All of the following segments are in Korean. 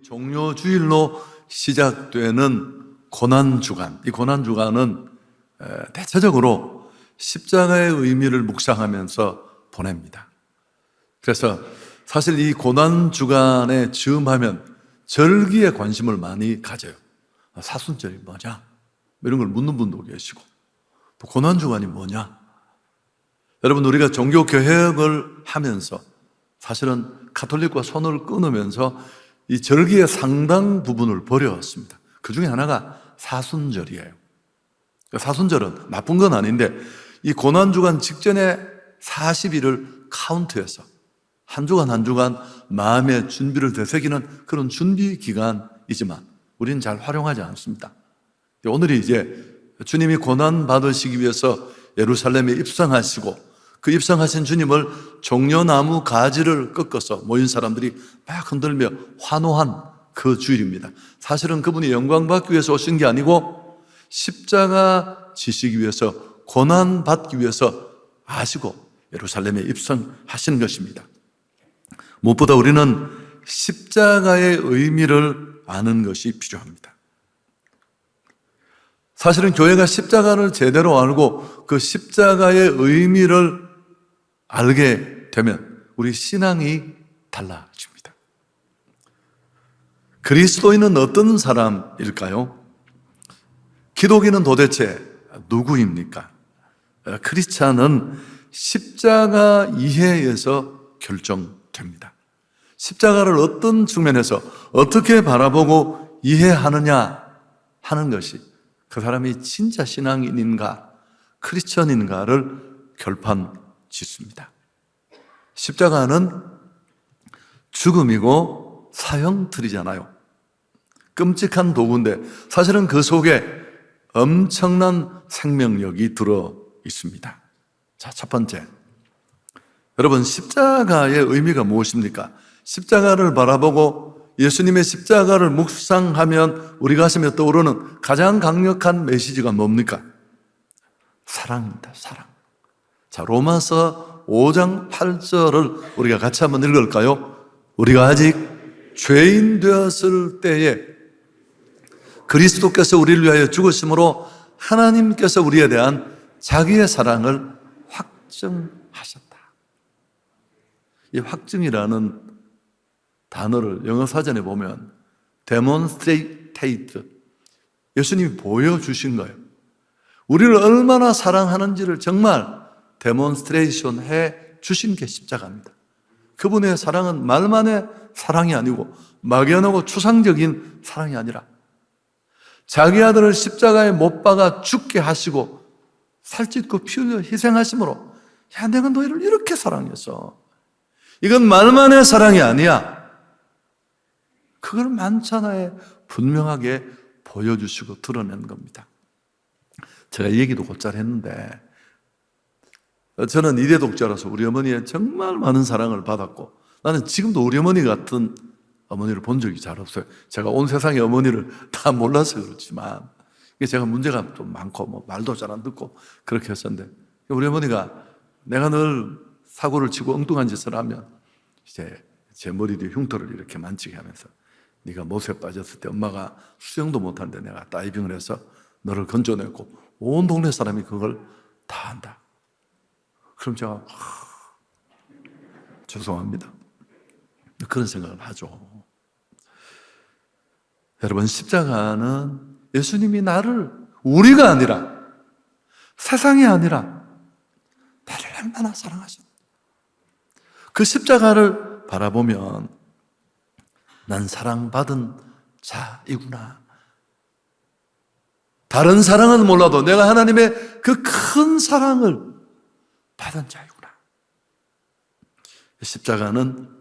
종료주일로 시작되는 고난주간, 이 고난주간은 대체적으로 십자가의 의미를 묵상하면서 보냅니다. 그래서 사실 이 고난주간에 즈음하면 절기에 관심을 많이 가져요. 사순절이 뭐냐? 이런 걸 묻는 분도 계시고, 또 고난주간이 뭐냐? 여러분, 우리가 종교개혁을 하면서 사실은 가톨릭과 손을 끊으면서 이 절기의 상당 부분을 버려왔습니다. 그 중에 하나가 사순절이에요. 사순절은 나쁜 건 아닌데 이 고난주간 직전에 40일을 카운트해서 한 주간 한 주간 마음의 준비를 되새기는 그런 준비 기간이지만 우리는 잘 활용하지 않습니다. 오늘이 이제 주님이 고난 받으시기 위해서 예루살렘에 입성하시고 그 입성하신 주님을 종려나무 가지를 꺾어서 모인 사람들이 막 흔들며 환호한 그 주일입니다. 사실은 그분이 영광 받기 위해서 오신 게 아니고 십자가 지시기 위해서, 고난 받기 위해서 아시고 예루살렘에 입성하신 것입니다. 무엇보다 우리는 십자가의 의미를 아는 것이 필요합니다. 사실은 교회가 십자가를 제대로 알고 그 십자가의 의미를 알게 되면 우리 신앙이 달라집니다. 그리스도인은 어떤 사람일까요? 기독인은 도대체 누구입니까? 크리스찬은 십자가 이해에서 결정됩니다. 십자가를 어떤 측면에서 어떻게 바라보고 이해하느냐 하는 것이 그 사람이 진짜 신앙인인가 크리스천인가를 결판짓습니다. 십자가는 죽음이고 사형틀이잖아요. 끔찍한 도구인데 사실은 그 속에 엄청난 생명력이 들어 있습니다. 자, 첫 번째, 여러분, 십자가의 의미가 무엇입니까? 십자가를 바라보고 예수님의 십자가를 묵상하면 우리 가슴에 떠오르는 가장 강력한 메시지가 뭡니까? 사랑입니다. 사랑. 자, 로마서 5장 8절을 우리가 같이 한번 읽을까요? 우리가 아직 죄인 되었을 때에 그리스도께서 우리를 위하여 죽으심으로 하나님께서 우리에 대한 자기의 사랑을 확증하셨다. 이 확증이라는 단어를 영어 사전에 보면 demonstrate, 예수님이 보여주신 거예요. 우리를 얼마나 사랑하는지를 정말 데몬스트레이션 해 주신 게 십자가입니다. 그분의 사랑은 말만의 사랑이 아니고 막연하고 추상적인 사랑이 아니라 자기 아들을 십자가에 못 박아 죽게 하시고 살찢고 피 흘려 희생하심으로, 야, 내가 너희를 이렇게 사랑했어. 이건 말만의 사랑이 아니야. 그걸 만찬하에 분명하게 보여주시고 드러낸 겁니다. 제가 이 얘기도 곧잘 했는데 저는 이대 독자라서 우리 어머니의 정말 많은 사랑을 받았고 나는 지금도 우리 어머니 같은 어머니를 본 적이 잘 없어요. 제가 온 세상의 어머니를 다 몰라서 그렇지만 제가 문제가 좀 많고 말도 잘 안 듣고 그렇게 했었는데 우리 어머니가 내가 늘 사고를 치고 엉뚱한 짓을 하면 이제 제 머리 뒤에 흉터를 이렇게 만지게 하면서 네가 못에 빠졌을 때 엄마가 수영도 못하는데 내가 다이빙을 해서 너를 건져냈고 온 동네 사람이 그걸 다 한다. 그럼 제가 죄송합니다. 그런 생각을 하죠. 여러분, 십자가는 예수님이 나를, 우리가 아니라 세상이 아니라 나를 얼마나 사랑하셨나. 그 십자가를 바라보면 난 사랑받은 자이구나. 다른 사랑은 몰라도 내가 하나님의 그 큰 사랑을 받은 자이구나. 십자가는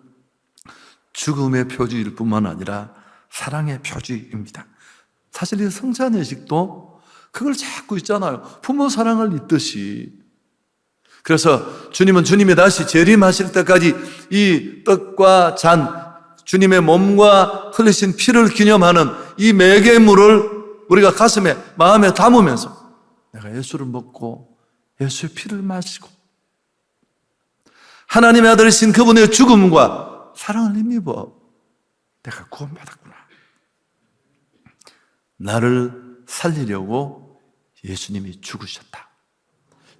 죽음의 표지일 뿐만 아니라 사랑의 표지입니다. 사실 이 성찬 예식도 그걸 자꾸 있잖아요. 부모 사랑을 잊듯이. 그래서 주님은 주님이 다시 재림하실 때까지 이 떡과 잔, 주님의 몸과 흘리신 피를 기념하는 이 매개물을 우리가 가슴에, 마음에 담으면서 내가 예수를 먹고 예수의 피를 마시고 하나님의 아들이신 그분의 죽음과 사랑을 힘입어 내가 구원받았구나. 나를 살리려고 예수님이 죽으셨다.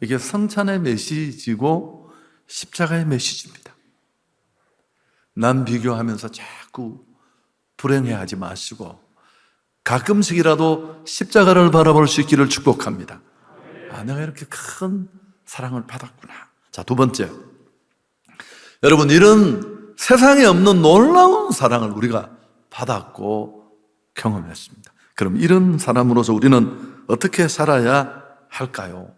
이게 성찬의 메시지고 십자가의 메시지입니다. 남 비교하면서 자꾸 불행해하지 마시고 가끔씩이라도 십자가를 바라볼 수 있기를 축복합니다. 내가 이렇게 큰 사랑을 받았구나. 자, 두 번째, 여러분, 이런 세상에 없는 놀라운 사랑을 우리가 받았고 경험했습니다. 그럼 이런 사람으로서 우리는 어떻게 살아야 할까요?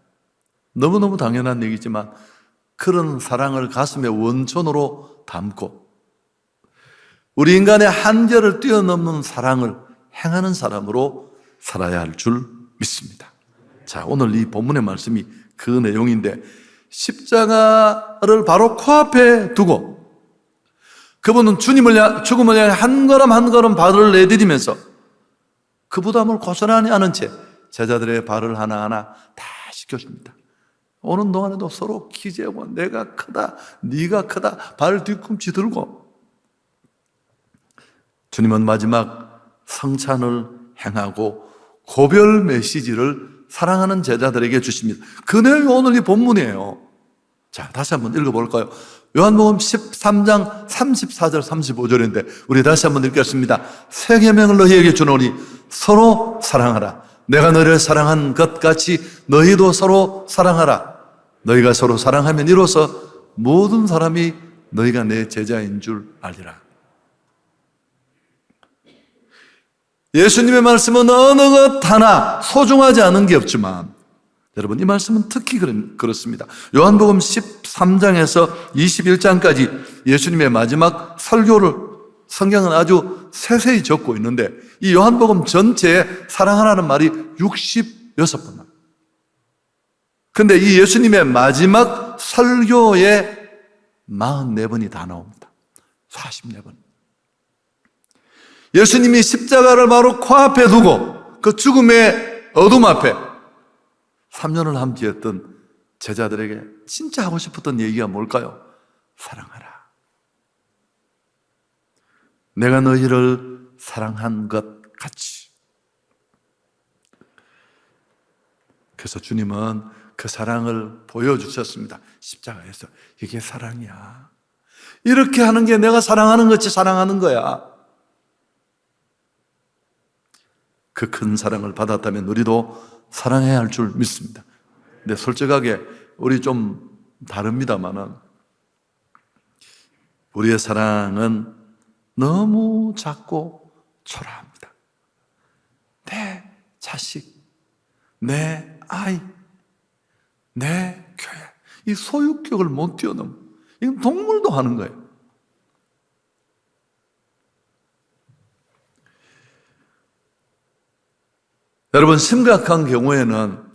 너무너무 당연한 얘기지만 그런 사랑을 가슴에 원천으로 담고 우리 인간의 한계를 뛰어넘는 사랑을 행하는 사람으로 살아야 할 줄 믿습니다. 자, 오늘 이 본문의 말씀이 그 내용인데, 십자가를 바로 코앞에 두고 그분은 죽음을 향해 한 걸음 한 걸음 발을 내디디면서 그 부담을 고스란히 아는 채 제자들의 발을 하나하나 다 씻겨줍니다. 오는 동안에도 서로 기재고 내가 크다, 네가 크다, 발 뒤꿈치 들고 주님은 마지막 성찬을 행하고 고별 메시지를 사랑하는 제자들에게 주십니다. 그 내용이 오늘 이 본문이에요. 자, 다시 한번 읽어볼까요? 요한복음 13장 34절 35절인데 우리 다시 한번 읽겠습니다. 새 계명을 너희에게 주노니 서로 사랑하라. 내가 너희를 사랑한 것 같이 너희도 서로 사랑하라. 너희가 서로 사랑하면 이로써 모든 사람이 너희가 내 제자인 줄 알리라. 예수님의 말씀은 어느 것 하나 소중하지 않은 게 없지만 여러분, 이 말씀은 특히 그렇습니다. 요한복음 13장에서 21장까지 예수님의 마지막 설교를 성경은 아주 세세히 적고 있는데 이 요한복음 전체에 사랑하라는 말이 66번 나옵니다. 그런데 이 예수님의 마지막 설교에 44번이 다 나옵니다. 44번. 예수님이 십자가를 바로 코앞에 두고 그 죽음의 어둠 앞에 3년을 함께했던 제자들에게 진짜 하고 싶었던 얘기가 뭘까요? 사랑하라. 내가 너희를 사랑한 것 같이. 그래서 주님은 그 사랑을 보여주셨습니다. 십자가에서. 이게 사랑이야. 이렇게 하는 게 내가 사랑하는 것이 사랑하는 거야. 그 큰 사랑을 받았다면 우리도 사랑해야 할 줄 믿습니다. 근데 솔직하게 우리 좀 다릅니다만은 우리의 사랑은 너무 작고 초라합니다. 내 자식, 내 아이, 내 교회, 이 소유격을 못 뛰어넘어. 이건 동물도 하는 거예요. 여러분, 심각한 경우에는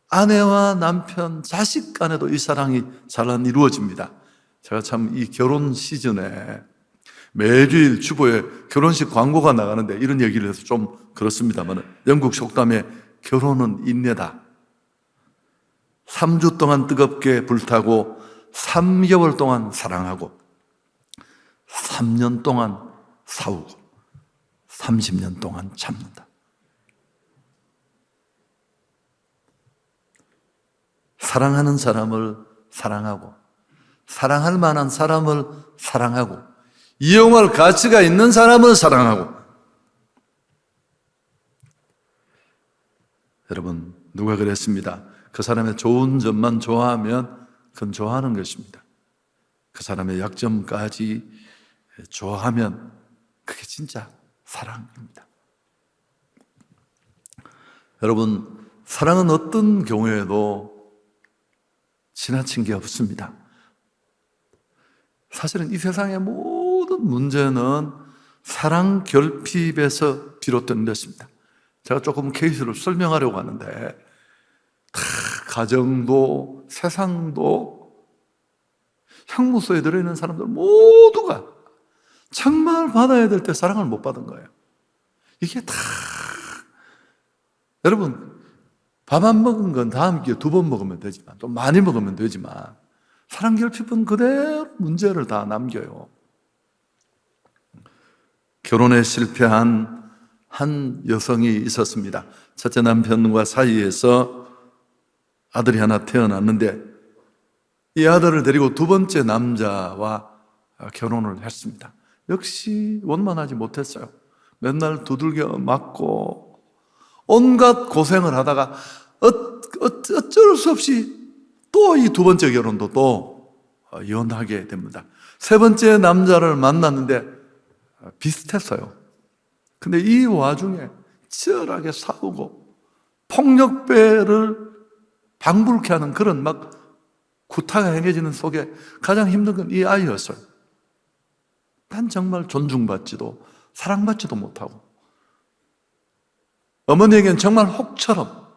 아내와 남편, 자식 간에도 이 사랑이 잘 안 이루어집니다. 제가 참 이 결혼 시즌에 매주일 주보에 결혼식 광고가 나가는데 이런 얘기를 해서 좀 그렇습니다만 영국 속담에 결혼은 인내다. 3주 동안 뜨겁게 불타고 3개월 동안 사랑하고 3년 동안 싸우고 30년 동안 참는다. 사랑하는 사람을 사랑하고 사랑할 만한 사람을 사랑하고 이용할 가치가 있는 사람을 사랑하고. 여러분, 누가 그랬습니다. 그 사람의 좋은 점만 좋아하면 그건 좋아하는 것입니다. 그 사람의 약점까지 좋아하면 그게 진짜 사랑입니다. 여러분, 사랑은 어떤 경우에도 지나친 게 없습니다. 사실은 이 세상의 모든 문제는 사랑 결핍에서 비롯된 것입니다. 제가 조금 케이스를 설명하려고 하는데 다 가정도 세상도 형무소에 들어있는 사람들 모두가 정말 받아야 될 때 사랑을 못 받은 거예요. 이게 다 여러분, 밥 안 먹은 건 다음 기회에 2번 먹으면 되지만 또 많이 먹으면 되지만 사랑 결핍은 그대로 문제를 다 남겨요. 결혼에 실패한 한 여성이 있었습니다. 첫째 남편과 사이에서 아들이 하나 태어났는데 이 아들을 데리고 두 번째 남자와 결혼을 했습니다. 역시 원만하지 못했어요. 맨날 두들겨 맞고 온갖 고생을 하다가 어쩔 수 없이 또 이 두 번째 결혼도 또 이혼하게 됩니다. 세 번째 남자를 만났는데 비슷했어요. 근데 이 와중에 치열하게 싸우고 폭력배를 방불케 하는 그런 막 구타가 행해지는 속에 가장 힘든 건 이 아이였어요. 난 정말 존중받지도 사랑받지도 못하고 어머니에겐 정말 혹처럼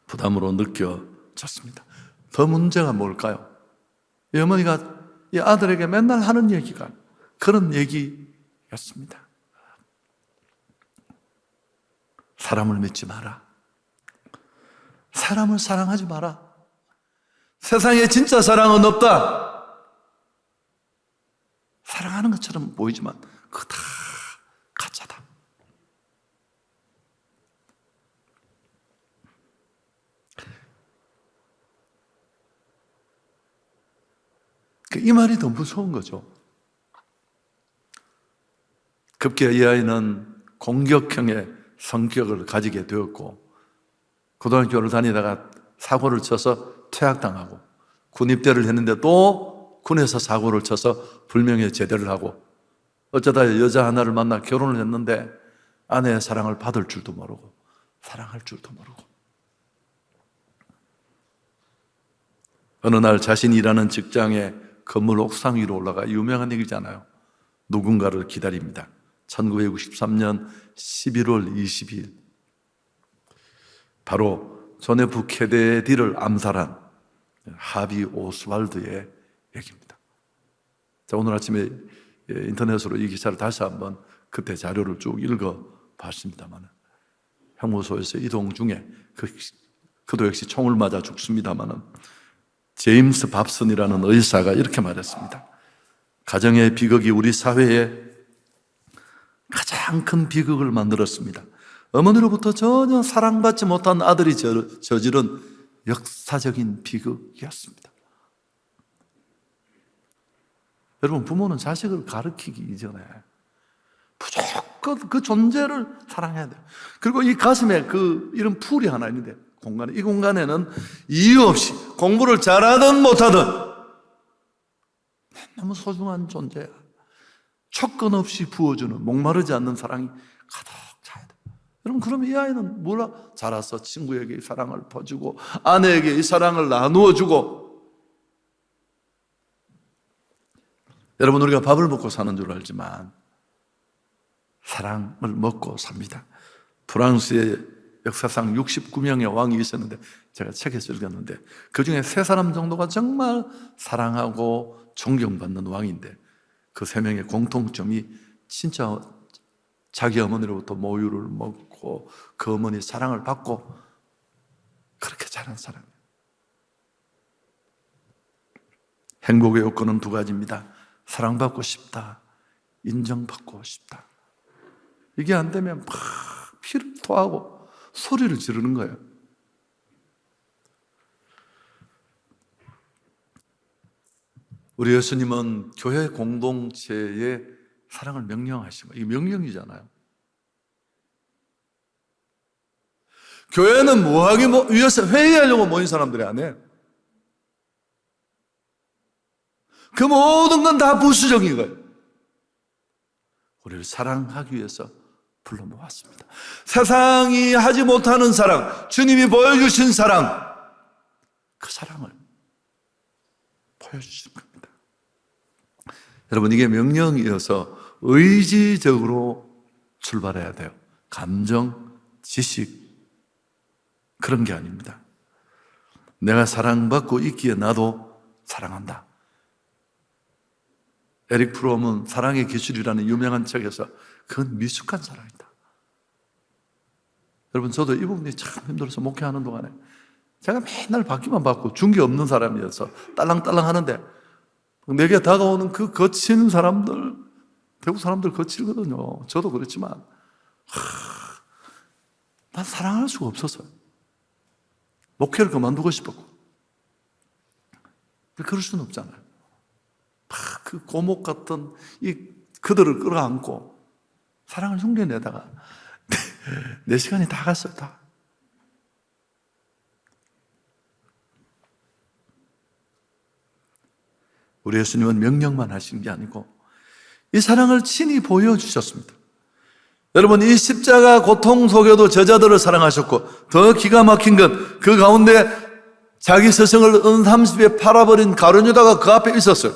부담으로 느껴졌습니다. 더 문제가 뭘까요? 이 어머니가 이 아들에게 맨날 하는 얘기가 그런 얘기였습니다. 사람을 믿지 마라. 사람을 사랑하지 마라. 세상에 진짜 사랑은 없다. 사랑하는 것처럼 보이지만 그거 다 가짜다. 이 말이 더 무서운 거죠. 급기야 이 아이는 공격형의 성격을 가지게 되었고 고등학교를 다니다가 사고를 쳐서 퇴학당하고 군입대를 했는데 또 군에서 사고를 쳐서 불명예 제대를 하고 어쩌다 여자 하나를 만나 결혼을 했는데 아내의 사랑을 받을 줄도 모르고 사랑할 줄도 모르고 어느 날 자신이 일하는 직장에 건물 옥상 위로 올라가 유명한 얘기잖아요. 누군가를 기다립니다. 1963년 11월 22일 바로 존 F 케네디를 암살한 하비 오스왈드의 얘기입니다. 자, 오늘 아침에 인터넷으로 이 기사를 다시 한번 그때 자료를 쭉 읽어봤습니다만 형무소에서 이동 중에 그도 역시 총을 맞아 죽습니다만 제임스 밥슨이라는 의사가 이렇게 말했습니다. 가정의 비극이 우리 사회에 가장 큰 비극을 만들었습니다. 어머니로부터 전혀 사랑받지 못한 아들이 저지른 역사적인 비극이었습니다. 여러분, 부모는 자식을 가르치기 이전에 무조건 그 존재를 사랑해야 돼요. 그리고 이 가슴에 이런 풀이 하나 있는데 이 공간에는 이유 없이 공부를 잘하든 못하든 너무 소중한 존재야. 촉건 없이 부어주는 목마르지 않는 사랑이 가득 차야 돼. 여러분, 그러면 이 아이는 몰라 자라서 친구에게 이 사랑을 퍼주고 아내에게 이 사랑을 나누어주고 여러분, 우리가 밥을 먹고 사는 줄 알지만 사랑을 먹고 삽니다. 프랑스의 역사상 69명의 왕이 있었는데 제가 책에서 읽었는데 그중에 3사람 정도가 정말 사랑하고 존경받는 왕인데 그 3명의 공통점이 진짜 자기 어머니로부터 모유를 먹고 그 어머니 사랑을 받고 그렇게 자란 사람이에요. 행복의 요건은 2가지입니다. 사랑받고 싶다, 인정받고 싶다. 이게 안 되면 막 피를 토하고 소리를 지르는 거예요. 우리 예수님은 교회 공동체에 사랑을 명령하신 거예요. 이게 명령이잖아요. 교회는 뭐하기 위해서 회의하려고 모인 사람들이 아니에요. 그 모든 건 다 부수적인 거예요. 우리를 사랑하기 위해서 불러 모았습니다. 세상이 하지 못하는 사랑, 주님이 보여주신 사랑, 그 사랑을 보여주신 겁니다. 여러분, 이게 명령이어서 의지적으로 출발해야 돼요. 감정, 지식 그런 게 아닙니다. 내가 사랑받고 있기에 나도 사랑한다. 에릭 프롬은 사랑의 기술이라는 유명한 책에서 그건 미숙한 사랑이다. 여러분, 저도 이 부분이 참 힘들어서 목회하는 동안에 제가 맨날 받기만 받고 준 게 없는 사람이어서 딸랑딸랑 하는데 내게 다가오는 그 거친 사람들, 대구 사람들 거칠거든요. 저도 그렇지만 난 사랑할 수가 없었어요. 목회를 그만두고 싶었고. 그럴 수는 없잖아요. 그 고목 같은 그들을 끌어안고 사랑을 흉내내다가 내 시간이 다 갔어요. 다. 우리 예수님은 명령만 하신 게 아니고 이 사랑을 친히 보여주셨습니다. 여러분, 이 십자가 고통 속에도 저자들을 사랑하셨고, 더 기가 막힌 건 그 가운데 자기 스승을 은30에 팔아버린 가룟 유다가 그 앞에 있었어요.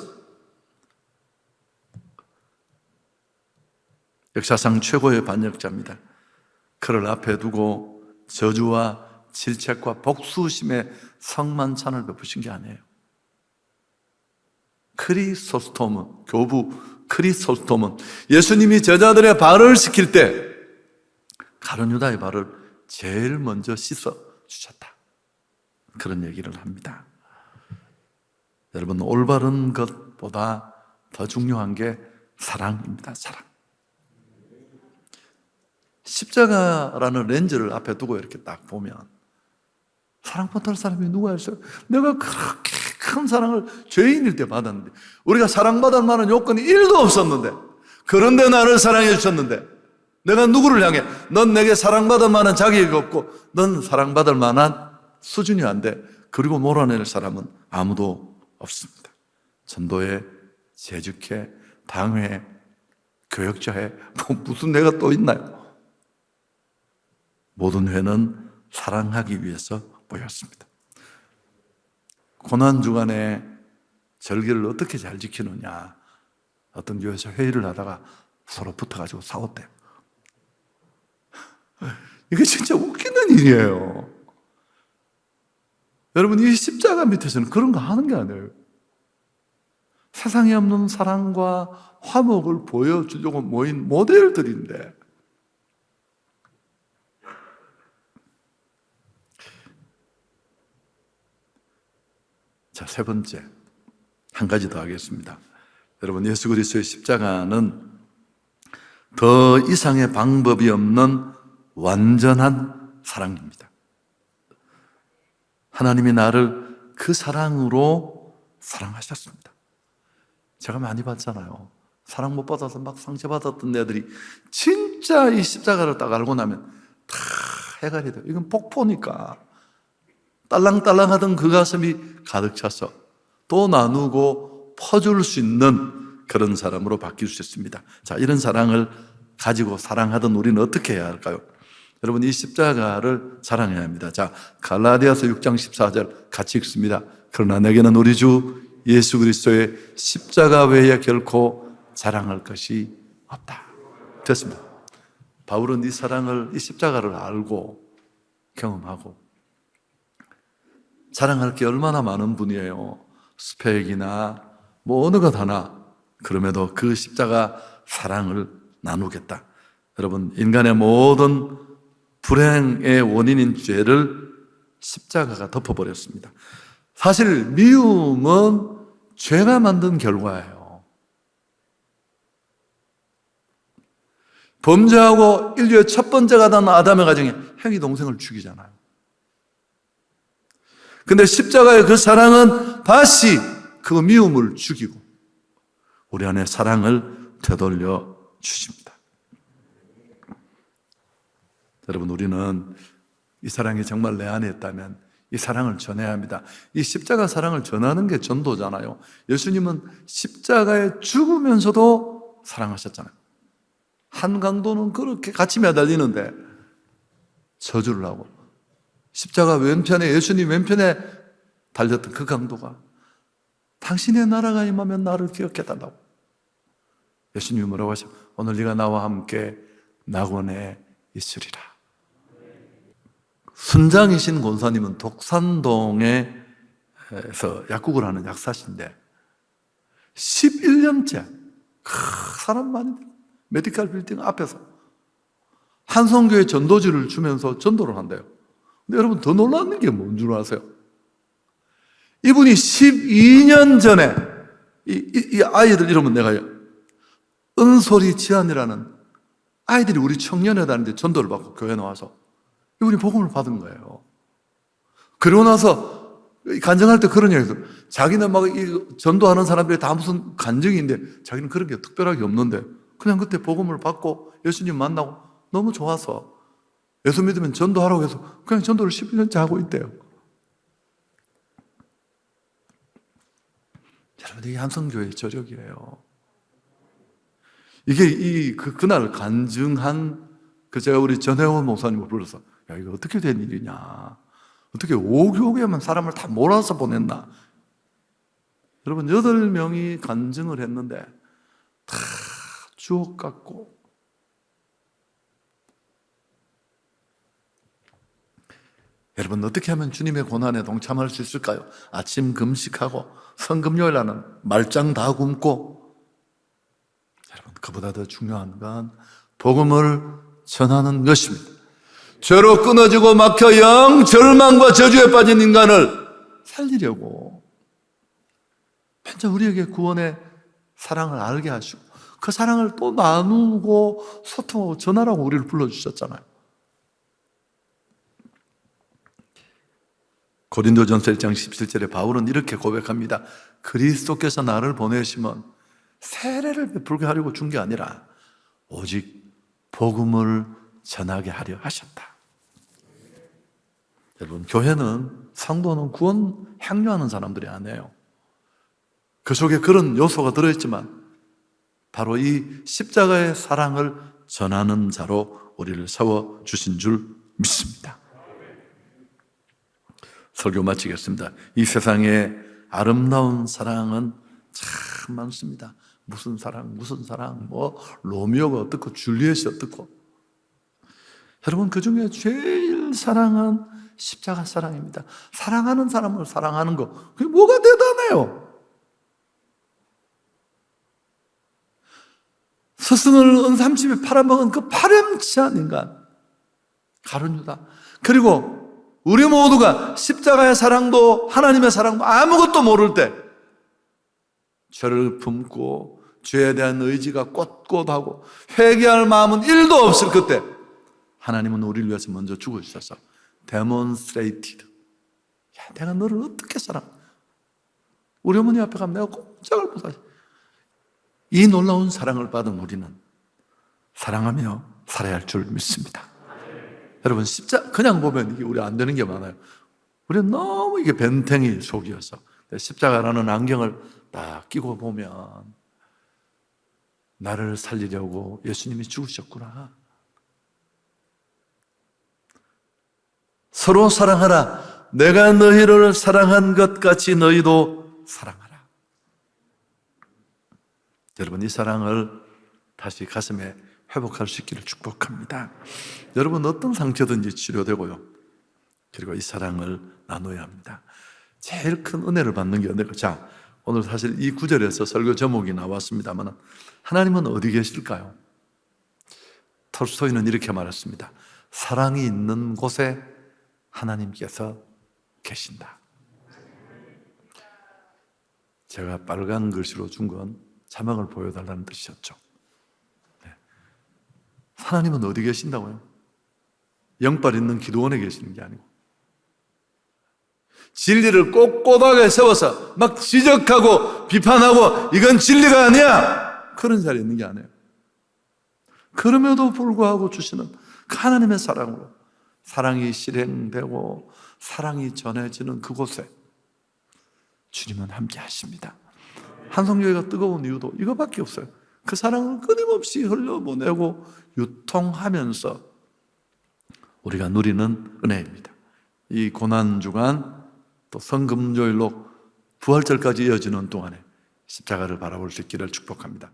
역사상 최고의 반역자입니다. 그를 앞에 두고 저주와 질책과 복수심의 성만찬을 베푸신 게 아니에요. 크리소스톰은, 교부 크리소스톰은 예수님이 제자들의 발을 씻길 때 가룟 유다의 발을 제일 먼저 씻어 주셨다, 그런 얘기를 합니다. 여러분, 올바른 것보다 더 중요한 게 사랑입니다. 사랑. 십자가라는 렌즈를 앞에 두고 이렇게 딱 보면 사랑 못할 사람이 누가 있어요? 내가 그렇게 큰 사랑을 죄인일 때 받았는데, 우리가 사랑받을 만한 요건이 1도 없었는데, 그런데 나를 사랑해 주셨는데, 내가 누구를 향해? 넌 내게 사랑받을 만한 자격이 없고 넌 사랑받을 만한 수준이 안 돼. 그리고 몰아낼 사람은 아무도 없습니다. 전도회, 재직회, 당회, 교역자회, 무슨 회가 또 있나요? 모든 회는 사랑하기 위해서 모였습니다. 고난주간에 절기를 어떻게 잘 지키느냐, 어떤 교회에서 회의를 하다가 서로 붙어가지고 싸웠대요. 이게 진짜 웃기는 일이에요. 여러분, 이 십자가 밑에서는 그런 거 하는 게 아니에요. 세상에 없는 사랑과 화목을 보여주려고 모인 모델들인데, 자, 세 번째, 한 가지 더 하겠습니다. 여러분, 예수 그리스도의 십자가는 더 이상의 방법이 없는 완전한 사랑입니다. 하나님이 나를 그 사랑으로 사랑하셨습니다. 제가 많이 봤잖아요. 사랑 못 받아서 막 상처받았던 애들이 진짜 이 십자가를 딱 알고 나면 다 해결이 돼요. 이건 폭포니까 딸랑딸랑하던 그 가슴이 가득 차서 또 나누고 퍼줄 수 있는 그런 사람으로 바뀌셨습니다. 자, 이런 사랑을 가지고 사랑하던 우리는 어떻게 해야 할까요? 여러분, 이 십자가를 사랑해야 합니다. 자, 갈라디아서 6장 14절 같이 읽습니다. 그러나 내게는 우리 주 예수 그리스도의 십자가 외에 결코 자랑할 것이 없다. 됐습니다. 바울은 이 사랑을, 이 십자가를 알고 경험하고 자랑할 게 얼마나 많은 분이에요. 스펙이나 뭐 어느 것 하나, 그럼에도 그 십자가 사랑을 나누겠다. 여러분, 인간의 모든 불행의 원인인 죄를 십자가가 덮어버렸습니다. 사실 미움은 죄가 만든 결과예요. 범죄하고 인류의 첫 번째가 된 아담의 가정에 형이 동생을 죽이잖아요. 근데 십자가의 그 사랑은 다시 그 미움을 죽이고 우리 안에 사랑을 되돌려 주십니다. 여러분, 우리는 이 사랑이 정말 내 안에 있다면 이 사랑을 전해야 합니다. 이 십자가 사랑을 전하는 게 전도잖아요. 예수님은 십자가에 죽으면서도 사랑하셨잖아요. 한강도는 그렇게 같이 매달리는데 저주를 하고, 십자가 왼편에, 예수님 왼편에 달렸던 그 강도가 당신의 나라가 임하면 나를 기억해달라고. 예수님이 뭐라고 하셔? 오늘 네가 나와 함께 낙원에 있으리라. 순장이신 권사님은 독산동에서 약국을 하는 약사신데 11년째 사람 많이 들어, 메디컬 빌딩 앞에서 한성교회 전도지를 주면서 전도를 한대요. 근데 여러분, 더 놀라는 게 뭔 줄 아세요? 이분이 12년 전에 이 아이들 이름은 내가 은솔이 지안이라는 아이들이 우리 청년회 다니는데 전도를 받고 교회 나와서 우리 복음을 받은 거예요. 그러고 나서 간증할 때 그런 얘기도, 자기는 막 이 전도하는 사람들이 다 무슨 간증이 있는데 자기는 그런 게 특별하게 없는데 그냥 그때 복음을 받고 예수님 만나고 너무 좋아서 예수 믿으면 전도하라고 해서 그냥 전도를 11년째 하고 있대요. 여러분, 이게 한성교회의 저력이에요. 이게 그날 간증한 제가 우리 전혜원 목사님을 불러서, 야, 이거 어떻게 된 일이냐, 어떻게 5교회만 사람을 다 몰아서 보냈나. 여러분, 8명이 간증을 했는데 다 주옥 같고, 여러분, 어떻게 하면 주님의 고난에 동참할 수 있을까요? 아침 금식하고 성금요일 날은 말짱 다 굶고, 여러분, 그보다 더 중요한 건 복음을 전하는 것입니다. 죄로 끊어지고 막혀 영 절망과 저주에 빠진 인간을 살리려고 먼저 우리에게 구원의 사랑을 알게 하시고 그 사랑을 또 나누고 소통하고 전하라고 우리를 불러주셨잖아요. 고린도전서 1장 17절에 바울은 이렇게 고백합니다. 그리스도께서 나를 보내시면 세례를 베풀게 하려고 준 게 아니라 오직 복음을 전하게 하려 하셨다. 여러분, 교회는, 성도는 구원 향유하는 사람들이 아니에요. 그 속에 그런 요소가 들어있지만 바로 이 십자가의 사랑을 전하는 자로 우리를 세워주신 줄 믿습니다. 설교 마치겠습니다. 이 세상에 아름다운 사랑은 참 많습니다. 무슨 사랑, 뭐 로미오가 어떻고 줄리엣이 어떻고. 여러분, 그 중에 제일 사랑은 십자가 사랑입니다. 사랑하는 사람을 사랑하는 거, 그게 뭐가 대단해요? 스승을 은삼집에 팔아먹은 그 파렴치한 인간 가룟 유다, 그리고 우리 모두가 십자가의 사랑도 하나님의 사랑도 아무것도 모를 때 죄를 품고 죄에 대한 의지가 꼿꼿하고 회개할 마음은 1도 없을 그때 하나님은 우리를 위해서 먼저 죽어주셔서 demonstrated, 야, 내가 너를 어떻게 사랑해. 우리 어머니 앞에 가면 내가 꼼짝을 못하지. 이 놀라운 사랑을 받은 우리는 사랑하며 살아야 할 줄 믿습니다. 여러분, 그냥 보면 이게 우리 안 되는 게 많아요. 우리는 너무 이게 벤탱이 속이어서 십자가라는 안경을 딱 끼고 보면 나를 살리려고 예수님이 죽으셨구나. 서로 사랑하라. 내가 너희를 사랑한 것 같이 너희도 사랑하라. 여러분, 이 사랑을 다시 가슴에 회복할 수 있기를 축복합니다. 여러분, 어떤 상처든지 치료되고요. 그리고 이 사랑을 나눠야 합니다. 제일 큰 은혜를 받는 게 은혜고. 자, 오늘 사실 이 구절에서 설교 제목이 나왔습니다만 하나님은 어디 계실까요? 톨스토이는 이렇게 말했습니다. 사랑이 있는 곳에 하나님께서 계신다. 제가 빨간 글씨로 준 건 자막을 보여달라는 뜻이었죠. 하나님은 어디 계신다고요? 영빨 있는 기도원에 계시는 게 아니고 진리를 꼿꼿하게 세워서 막 지적하고 비판하고 이건 진리가 아니야, 그런 자리에 있는 게 아니에요. 그럼에도 불구하고 주시는 그 하나님의 사랑으로 사랑이 실행되고 사랑이 전해지는 그곳에 주님은 함께 하십니다. 한성교회가 뜨거운 이유도 이거밖에 없어요. 그 사랑을 끊임없이 흘려보내고 유통하면서 우리가 누리는 은혜입니다. 이 고난주간 또 성금요일로 부활절까지 이어지는 동안에 십자가를 바라볼 수 있기를 축복합니다.